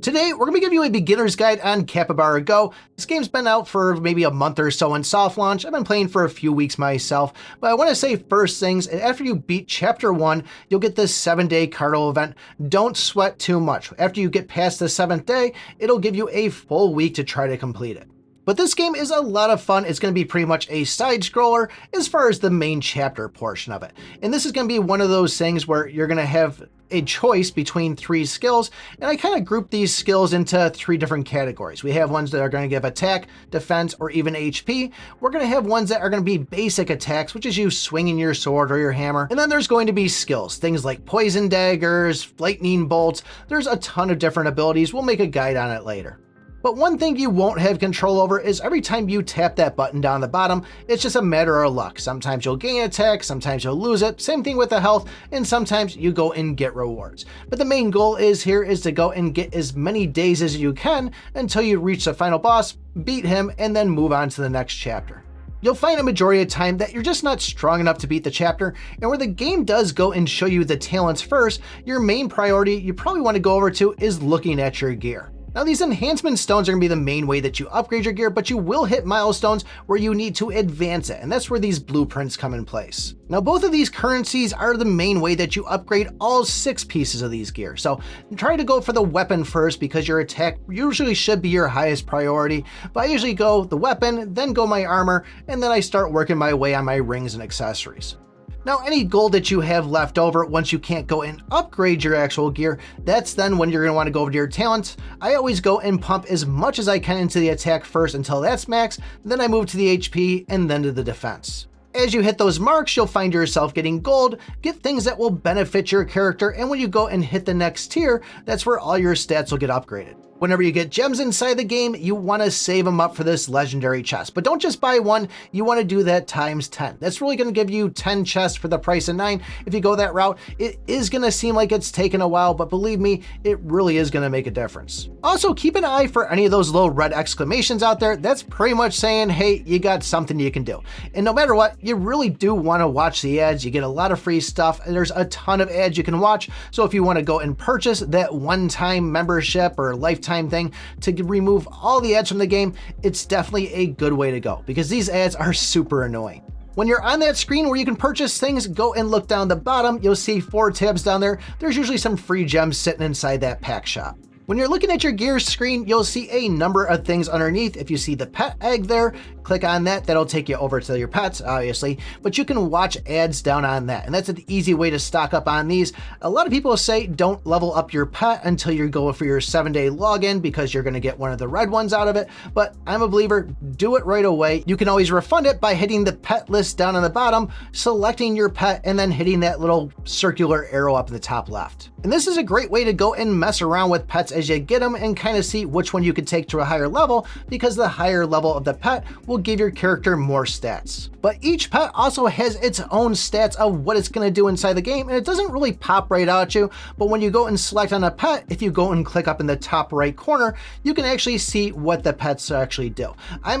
Today, we're going to be giving you a beginner's guide on Capybara Go. This game's been out for maybe a month or so in soft launch. I've been playing for a few weeks myself, but I want to say first things, after you beat Chapter 1, you'll get this 7-day carnival event. Don't sweat too much. After you get past the 7th day, it'll give you a full week to try to complete it. But this game is a lot of fun. It's going to be pretty much a side scroller as far as the main chapter portion of it. And this is going to be one of those things where you're going to have a choice between 3 skills, and I kind of group these skills into 3 different categories. We have ones that are going to give attack, defense, or even HP. We're going to have ones that are going to be basic attacks, which is you swinging your sword or your hammer. And then there's going to be skills, things like poison daggers, lightning bolts. There's a ton of different abilities. We'll make a guide on it later. But one thing you won't have control over is every time you tap that button down the bottom, it's just a matter of luck. Sometimes you'll gain attack, sometimes you'll lose it, same thing with the health, and sometimes you go and get rewards. But the main goal is to go and get as many days as you can until you reach the final boss, beat him, and then move on to the next chapter. You'll find a majority of time that you're just not strong enough to beat the chapter, and where the game does go and show you the talents first, your main priority you probably want to go over to is looking at your gear. Now, these enhancement stones are going to be the main way that you upgrade your gear, but you will hit milestones where you need to advance it, and that's where these blueprints come in place. Now, both of these currencies are the main way that you upgrade all 6 pieces of these gear. So try to go for the weapon first because your attack usually should be your highest priority, but I usually go the weapon, then go my armor, and then I start working my way on my rings and accessories. Now, any gold that you have left over once you can't go and upgrade your actual gear, that's then when you're going to want to go over to your talents. I always go and pump as much as I can into the attack first until that's max, then I move to the HP and then to the defense. As you hit those marks, you'll find yourself getting gold, get things that will benefit your character, and when you go and hit the next tier, that's where all your stats will get upgraded. Whenever you get gems inside the game, you want to save them up for this legendary chest. But don't just buy one, you want to do that times 10. That's really going to give you 10 chests for the price of 9. If you go that route, it is going to seem like it's taken a while, but believe me, it really is going to make a difference. Also, keep an eye for any of those little red exclamations out there. That's pretty much saying, hey, you got something you can do. And no matter what, you really do want to watch the ads. You get a lot of free stuff, and there's a ton of ads you can watch. So if you want to go and purchase that one-time membership or lifetime thing to remove all the ads from the game, it's definitely a good way to go because these ads are super annoying. When you're on that screen where you can purchase things, go and look down the bottom. You'll see 4 tabs down there. There's usually some free gems sitting inside that pack shop. When you're looking at your gear screen, you'll see a number of things underneath. If you see the pet egg there, click on that. That'll take you over to your pets, obviously, but you can watch ads down on that. And that's an easy way to stock up on these. A lot of people say don't level up your pet until you go for your 7-day login because you're going to get one of the red ones out of it. But I'm a believer, do it right away. You can always refund it by hitting the pet list down on the bottom, selecting your pet, and then hitting that little circular arrow up in the top left. And this is a great way to go and mess around with pets as you get them and kind of see which one you could take to a higher level, because the higher level of the pet will give your character more stats. But each pet also has its own stats of what it's going to do inside the game, and it doesn't really pop right out at you, but when you go and select on a pet, if you go and click up in the top right corner, you can actually see what the pets actually do. I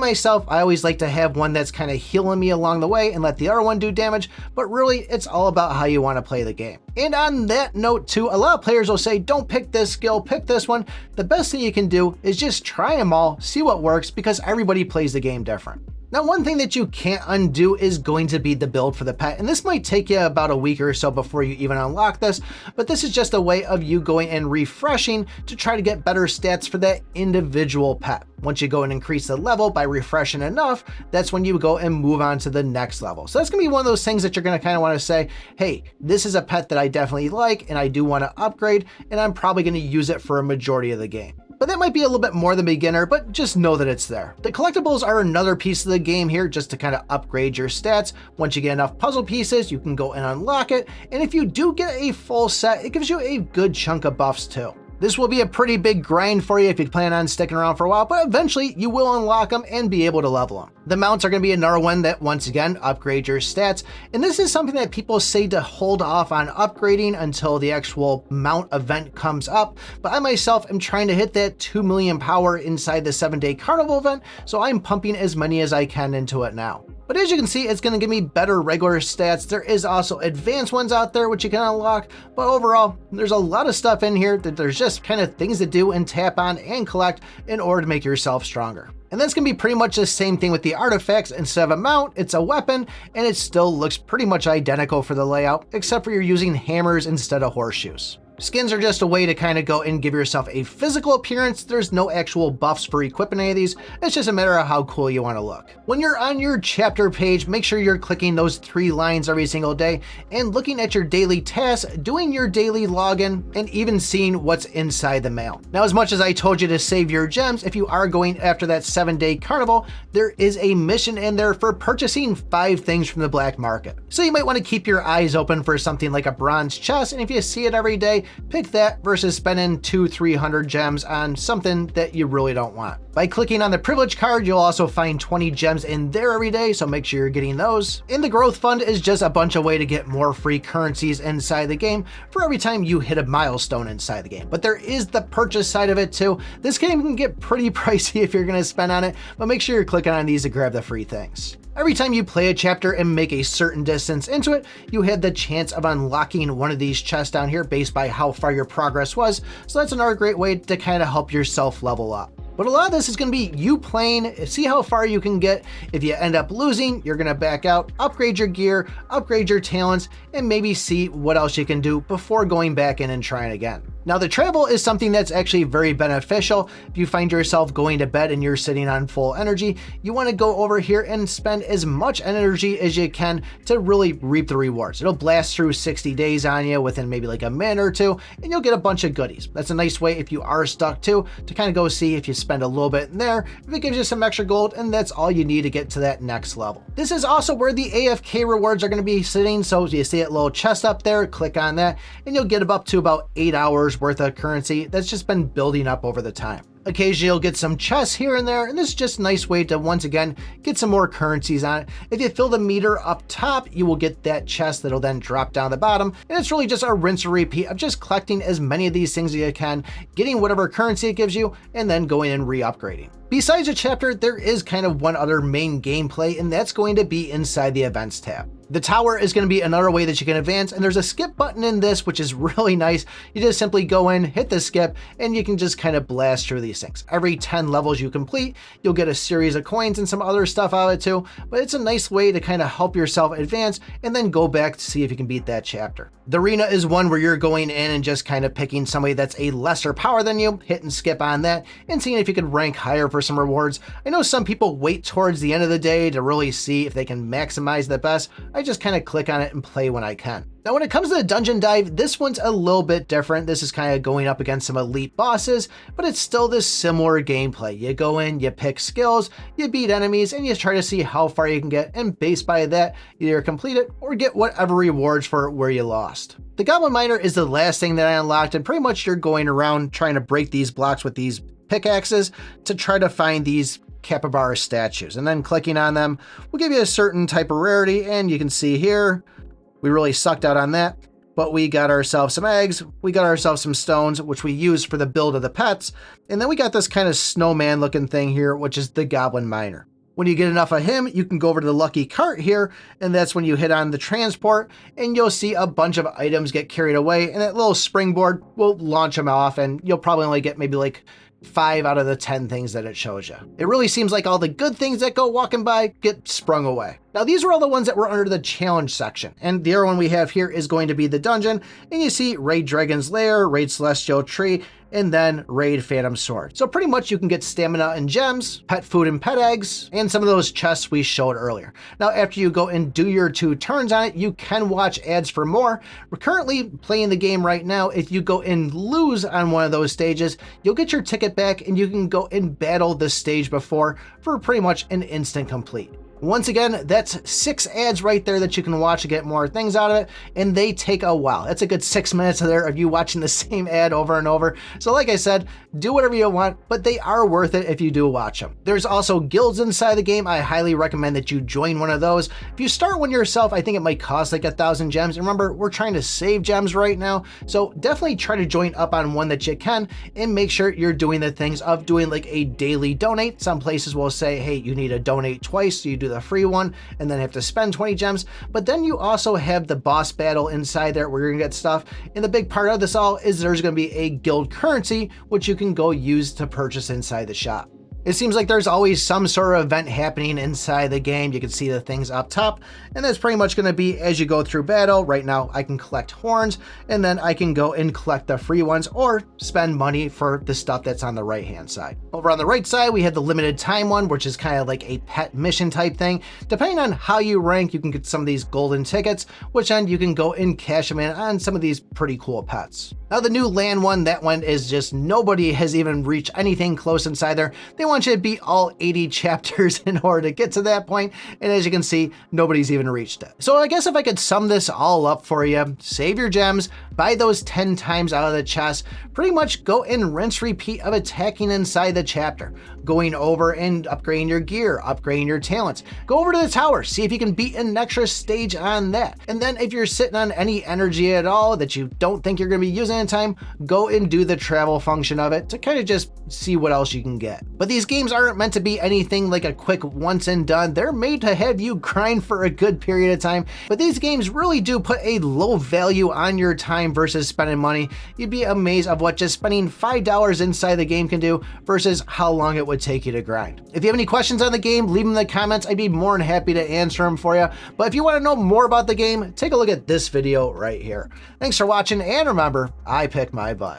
always like to have one that's kind of healing me along the way and let the other one do damage, but really it's all about how you want to play the game. And on that note too, a lot of players will say, don't pick this skill, pick this one. The best thing you can do is just try them all, see what works, because everybody plays the game different. Now, one thing that you can't undo is going to be the build for the pet, and this might take you about a week or so before you even unlock this, but this is just a way of you going and refreshing to try to get better stats for that individual pet. Once you go and increase the level by refreshing enough, that's when you go and move on to the next level. So that's gonna be one of those things that you're gonna kind of want to say, hey, this is a pet that I definitely like and I do want to upgrade, and I'm probably gonna use it for a majority of the game. But that might be a little bit more than beginner, but just know that it's there. The collectibles are another piece of the game here just to kind of upgrade your stats. Once you get enough puzzle pieces, you can go and unlock it. And if you do get a full set, it gives you a good chunk of buffs too. This will be a pretty big grind for you if you plan on sticking around for a while, but eventually you will unlock them and be able to level them. The mounts are going to be another one that, once again, upgrade your stats. And this is something that people say to hold off on upgrading until the actual mount event comes up. But I myself am trying to hit that 2 million power inside the 7-day carnival event, so I'm pumping as many as I can into it now. But as you can see, it's going to give me better regular stats. There is also advanced ones out there which you can unlock, but overall, there's a lot of stuff in here that there's just kind of things to do and tap on and collect in order to make yourself stronger. And that's going to be pretty much the same thing with the artifacts. Instead of a mount, it's a weapon, and it still looks pretty much identical for the layout, except for you're using hammers instead of horseshoes. Skins are just a way to kind of go and give yourself a physical appearance. There's no actual buffs for equipping any of these. It's just a matter of how cool you want to look. When you're on your chapter page, make sure you're clicking those 3 lines every single day and looking at your daily tasks, doing your daily login, and even seeing what's inside the mail. Now, as much as I told you to save your gems, if you are going after that 7-day carnival, there is a mission in there for purchasing 5 things from the black market. So you might want to keep your eyes open for something like a bronze chest, and if you see it every day, pick that versus spending 200-300 gems on something that you really don't want. By clicking on the privilege card, you'll also find 20 gems in there every day, so make sure you're getting those. And the growth fund is just a bunch of ways to get more free currencies inside the game for every time you hit a milestone inside the game. But there is the purchase side of it too. This game can get pretty pricey if you're going to spend on it, but make sure you're clicking on these to grab the free things. Every time you play a chapter and make a certain distance into it, you had the chance of unlocking one of these chests down here based by how far your progress was. So that's another great way to kind of help yourself level up. But a lot of this is going to be you playing, see how far you can get. If you end up losing, you're going to back out, upgrade your gear, upgrade your talents, and maybe see what else you can do before going back in and trying again. Now, the travel is something that's actually very beneficial. If you find yourself going to bed and you're sitting on full energy, you want to go over here and spend as much energy as you can to really reap the rewards. It'll blast through 60 days on you within maybe like a minute or two, and you'll get a bunch of goodies. That's a nice way if you are stuck too, to kind of go see if you spend a little bit in there, if it gives you some extra gold, and that's all you need to get to that next level. This is also where the AFK rewards are going to be sitting. So you see that little chest up there, click on that, and you'll get up to about 8 hours worth of currency that's just been building up over the time. Occasionally you'll get some chests here and there, and this is just a nice way to once again get some more currencies on it. If you fill the meter up top, you will get that chest that'll then drop down the bottom, and it's really just a rinse and repeat of just collecting as many of these things as you can, getting whatever currency it gives you, and then going and re-upgrading. Besides a chapter, there is kind of one other main gameplay, and that's going to be inside the events tab. The tower is going to be another way that you can advance, and there's a skip button in this, which is really nice. You just simply go in, hit the skip, and you can just kind of blast through these things. Every 10 levels you complete, you'll get a series of coins and some other stuff out of it too, but it's a nice way to kind of help yourself advance and then go back to see if you can beat that chapter. The arena is one where you're going in and just kind of picking somebody that's a lesser power than you, hit and skip on that, and seeing if you could rank higher for some rewards. I know some people wait towards the end of the day to really see if they can maximize the best. I just kind of click on it and play when I can. Now, when it comes to the dungeon dive, this one's a little bit different. This is kind of going up against some elite bosses, but it's still this similar gameplay. You go in, you pick skills, you beat enemies, and you try to see how far you can get, and based by that, either complete it or get whatever rewards for where you lost. The Goblin Miner is the last thing that I unlocked, and pretty much you're going around trying to break these blocks with these pickaxes to try to find these capybara statues, and then clicking on them will give you a certain type of rarity, and you can see here we really sucked out on that, but we got ourselves some eggs, we got ourselves some stones, which we used for the build of the pets, and then we got this kind of snowman looking thing here, which is the Goblin Miner. When you get enough of him, you can go over to the lucky cart here, and that's when you hit on the transport, and you'll see a bunch of items get carried away, and that little springboard will launch them off, and you'll probably only get maybe like 5 out of the 10 things that it shows you. It really seems like all the good things that go walking by get sprung away. Now, these are all the ones that were under the challenge section, and the other one we have here is going to be the dungeon, and you see Raid Dragon's Lair, Raid Celestial Tree, and then Raid Phantom Sword. So pretty much you can get stamina and gems, pet food and pet eggs, and some of those chests we showed earlier. Now, after you go and do your 2 turns on it, you can watch ads for more. We're currently playing the game right now. If you go and lose on one of those stages, you'll get your ticket back, and you can go and battle the stage before for pretty much an instant complete. Once again, that's 6 ads right there that you can watch to get more things out of it, and they take a while. That's a good 6 minutes there of you watching the same ad over and over. So like I said, do whatever you want, but they are worth it if you do watch them. There's also guilds inside the game. I highly recommend that you join one of those. If you start one yourself, I think it might cost like 1,000 gems. Remember, we're trying to save gems right now, so definitely try to join up on one that you can, and make sure you're doing the things of doing like a daily donate. Some places will say, hey, you need to donate twice, so you do do the free one and then have to spend 20 gems. But then you also have the boss battle inside there where you're gonna get stuff. And the big part of this all is there's gonna be a guild currency, which you can go use to purchase inside the shop. It seems like there's always some sort of event happening inside the game. You can see the things up top, and that's pretty much going to be as you go through battle. Right now, I can collect horns, and then I can go and collect the free ones or spend money for the stuff that's on the right-hand side. Over on the right side, we have the limited time one, which is kind of like a pet mission type thing. Depending on how you rank, you can get some of these golden tickets, which then you can go and cash them in on some of these pretty cool pets. Now, the new land one, that one is just nobody has even reached anything close inside there. They want you to beat all 80 chapters in order to get to that point, and as you can see, nobody's even reached it. So I guess if I could sum this all up for you, save your gems, buy those 10 times out of the chest, pretty much go and rinse repeat of attacking inside the chapter, going over and upgrading your gear, upgrading your talents, go over to the tower, see if you can beat an extra stage on that, and then if you're sitting on any energy at all that you don't think you're going to be using in time, go and do the travel function of it to kind of just see what else you can get. But these games aren't meant to be anything like a quick once and done. They're made to have you grind for a good period of time, but these games really do put a low value on your time versus spending money. You'd be amazed of what just spending $5 inside the game can do versus how long it would take you to grind. If you have any questions on the game, leave them in the comments. I'd be more than happy to answer them for you. But if you want to know more about the game, take a look at this video right here. Thanks for watching, and remember, I pick my butt.